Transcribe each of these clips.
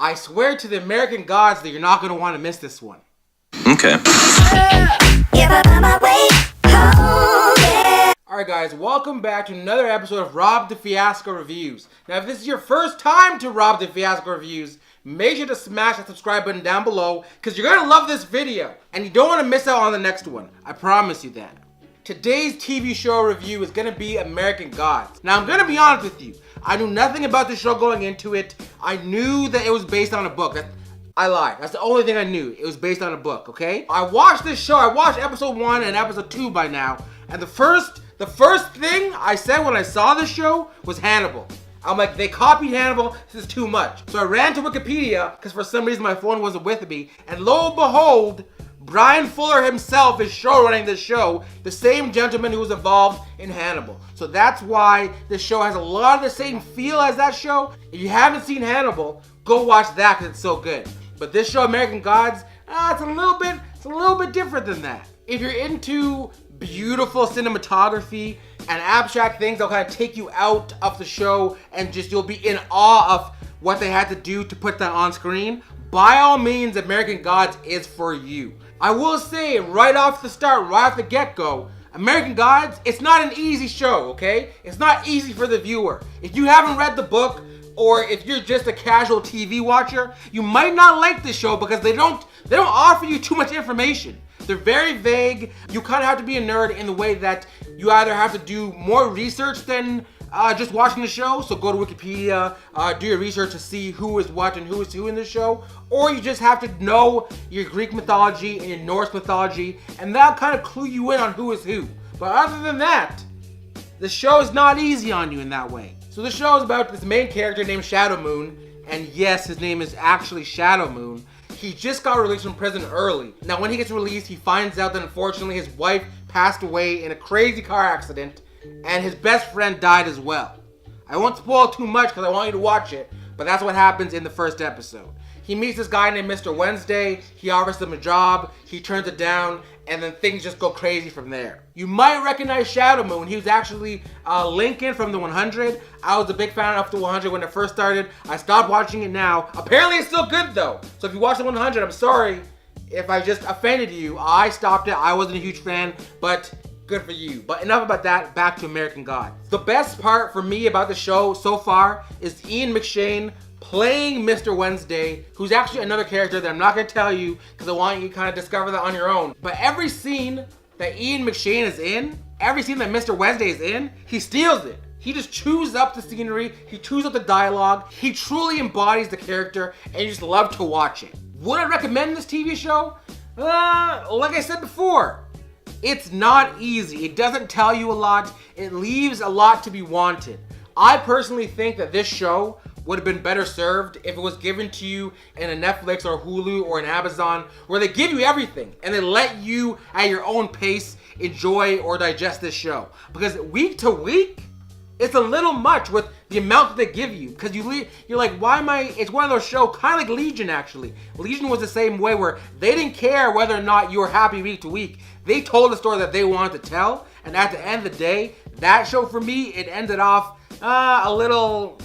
I swear to the American gods that you're not going to want to miss this one. Okay. Alright guys, welcome back to another episode of RobTheFiasco Reviews. Now if this is your first time to RobTheFiasco Reviews, make sure to smash that subscribe button down below because you're going to love this video and you don't want to miss out on the next one. I promise you that. Today's TV show review is going to be American Gods. Now I'm going to be honest with you, I knew nothing about the show going into it. I knew that it was based on a book. I lied. That's the only thing I knew. It was based on a book, okay? I watched this show. I watched episode 1 and episode 2 by now. And the first thing I said when I saw this show was Hannibal. I'm like, they copied Hannibal. This is too much. So I ran to Wikipedia because for some reason my phone wasn't with me. And lo and behold, Bryan Fuller himself is showrunning this show, the same gentleman who was involved in Hannibal. So that's why this show has a lot of the same feel as that show. If you haven't seen Hannibal, go watch that because it's so good. But this show, American Gods, it's a little bit different than that. If you're into beautiful cinematography and abstract things that'll kind of take you out of the show and just you'll be in awe of what they had to do to put that on screen, by all means, American Gods is for you. I will say right off the start, right off the get-go, American Gods, it's not an easy show, okay? It's not easy for the viewer. If you haven't read the book, or if you're just a casual TV watcher, you might not like this show because they don't offer you too much information. They're very vague. You kind of have to be a nerd in the way that you either have to do more research than just watching the show. So go to Wikipedia, do your research to see who is what and who is who in the show. Or you just have to know your Greek mythology and your Norse mythology, and that'll kind of clue you in on who is who. But other than that, the show is not easy on you in that way. So the show is about this main character named Shadow Moon, and yes, his name is actually Shadow Moon. He just got released from prison early. Now when he gets released, he finds out that unfortunately his wife passed away in a crazy car accident, and his best friend died as well. I won't spoil too much because I want you to watch it, but that's what happens in the first episode. He meets this guy named Mr. Wednesday, he offers him a job, he turns it down, and then things just go crazy from there. You might recognize Shadow Moon. He was actually Lincoln from the 100. I was a big fan of the 100 when it first started. I stopped watching it now. Apparently it's still good though. So if you watch the 100, I'm sorry if I just offended you. I stopped it. I wasn't a huge fan, but good for you. But enough about that, back to American Gods. The best part for me about the show so far is Ian McShane playing Mr. Wednesday, who's actually another character that I'm not going to tell you because I want you to kind of discover that on your own. But every scene that Ian McShane is in, every scene that Mr. Wednesday is in, he steals it. He just chews up the scenery, he chews up the dialogue, he truly embodies the character, and you just love to watch it. Would I recommend this TV show? Like I said before, it's not easy. It doesn't tell you a lot. It leaves a lot to be wanted. I personally think that this show would have been better served if it was given to you in a Netflix or Hulu or an Amazon where they give you everything and they let you at your own pace enjoy or digest this show. Because week to week, it's a little much with the amount that they give you. Because you're like, why am I? It's one of those shows, kind of like Legion actually. Legion was the same way where they didn't care whether or not you were happy week to week. They told the story that they wanted to tell. And at the end of the day, that show for me, it ended off a little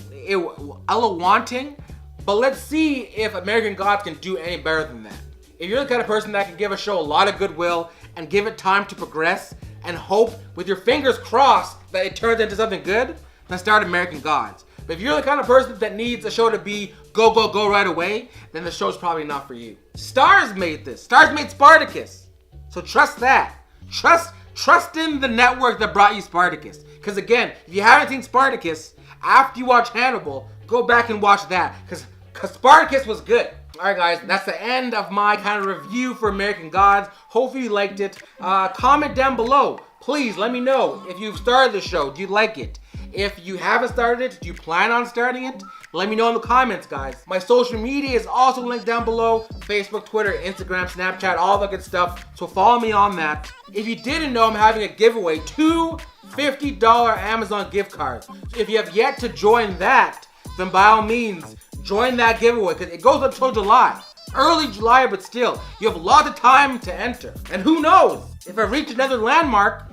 wanting, but let's see if American Gods can do any better than that. If you're the kind of person that can give a show a lot of goodwill and give it time to progress and hope with your fingers crossed that it turns into something good, then start American Gods. But if you're the kind of person that needs a show to be go, go, go right away, then the show's probably not for you. Starz made this. Starz made Spartacus. So trust that. Trust in the network that brought you Spartacus. Because again, if you haven't seen Spartacus, after you watch Hannibal, go back and watch that. Because Spartacus was good. Alright guys, that's the end of my kind of review for American Gods. Hopefully you liked it. Comment down below. Please let me know if you've started the show. Do you like it? If you haven't started it, do you plan on starting it? Let me know in the comments, guys. My social media is also linked down below. Facebook, Twitter, Instagram, Snapchat, all the good stuff. So follow me on that. If you didn't know, I'm having a giveaway. 2 $50 Amazon gift cards. So if you have yet to join that, then by all means, join that giveaway because it goes until July. Early July, but still, you have a lot of time to enter. And who knows? If I reach another landmark,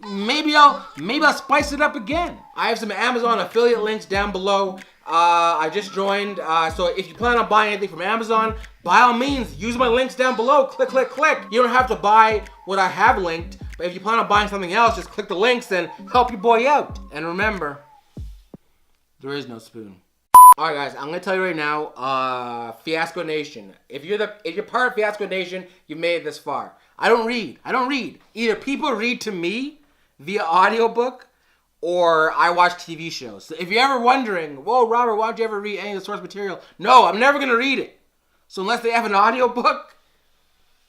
maybe I'll spice it up again. I have some Amazon affiliate links down below. I just joined. So if you plan on buying anything from Amazon, by all means, use my links down below. Click, click, click. You don't have to buy what I have linked, but if you plan on buying something else, just click the links and help your boy out. And remember, there is no spoon. Alright guys, I'm gonna tell you right now, Fiasco Nation. If you're part of Fiasco Nation, you've made it this far. I don't read. Either people read to me via audiobook, or I watch TV shows. So if you're ever wondering, whoa Robert, why don't you ever read any of the source material? No, I'm never gonna read it. So unless they have an audiobook,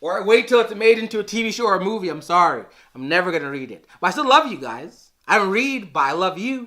or I wait till it's made into a TV show or a movie, I'm sorry. I'm never gonna read it. But I still love you guys. I don't read, but I love you.